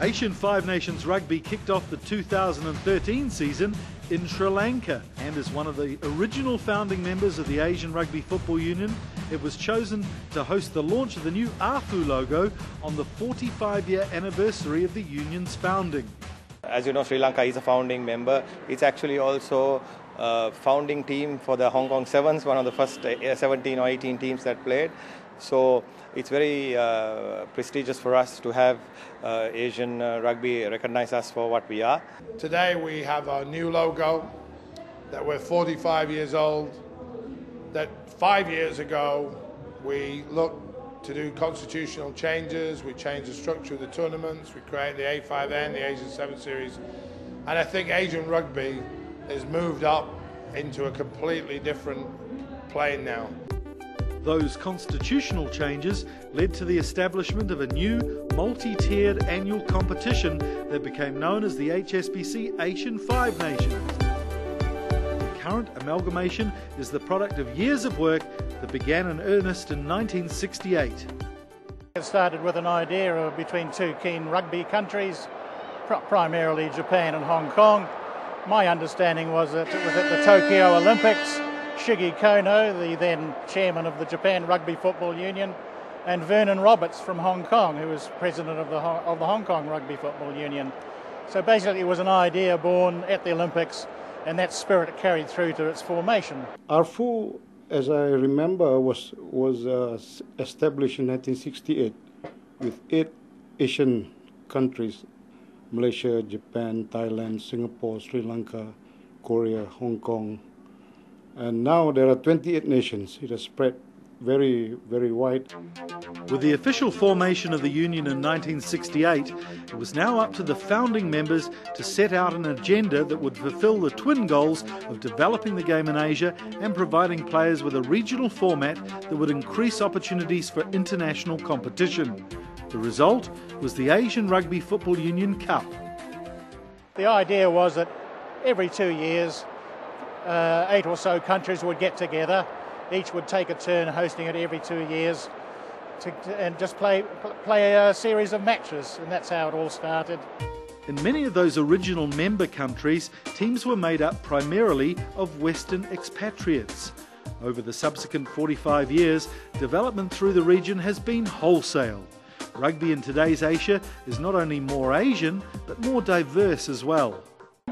Asian Five Nations Rugby kicked off the 2013 season in Sri Lanka, and as one of the original founding members of the Asian Rugby Football Union, it was chosen to host the launch of the new ARFU logo on the 45-year anniversary of the union's founding. As you know, Sri Lanka is a founding member. It's actually also a founding team for the Hong Kong Sevens, one of the first 17 or 18 teams that played. So it's very prestigious for us to have Asian Rugby recognize us for what we are. Today we have our new logo, that we're 45 years old, that 5 years ago we looked to do constitutional changes, we changed the structure of the tournaments, we created the A5N, the Asian 7 Series, and I think Asian Rugby has moved up into a completely different plane now. Those constitutional changes led to the establishment of a new multi-tiered annual competition that became known as the HSBC Asian Five Nations. The current amalgamation is the product of years of work that began in earnest in 1968. It started with an idea of between two keen rugby countries, primarily Japan and Hong Kong. My understanding was that it was at the Tokyo Olympics. Shiggy Kono, the then chairman of the Japan Rugby Football Union, and Vernon Roberts from Hong Kong, who was president of the Hong Kong Rugby Football Union. So basically it was an idea born at the Olympics, and that spirit carried through to its formation. ARFU, as I remember, was established in 1968 with 8 Asian countries: Malaysia, Japan, Thailand, Singapore, Sri Lanka, Korea, Hong Kong. And now there are 28 nations. It has spread very, very wide. With the official formation of the Union in 1968, it was now up to the founding members to set out an agenda that would fulfil the twin goals of developing the game in Asia and providing players with a regional format that would increase opportunities for international competition. The result was the Asian Rugby Football Union Cup. The idea was that every 2 years, 8 or so countries would get together. Each would take a turn hosting it every 2 years and just play a series of matches, and that's how it all started. In many of those original member countries, teams were made up primarily of Western expatriates. Over the subsequent 45 years, development through the region has been wholesale. Rugby in today's Asia is not only more Asian, but more diverse as well.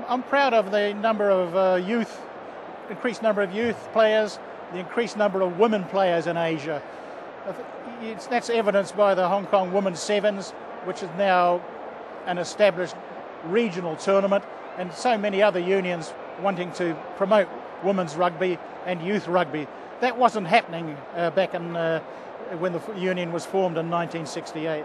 I'm proud of the number of increased number of youth players, the increased number of women players in Asia. That's evidenced by the Hong Kong Women's Sevens, which is now an established regional tournament, and so many other unions wanting to promote women's rugby and youth rugby. That wasn't happening back in when the union was formed in 1968.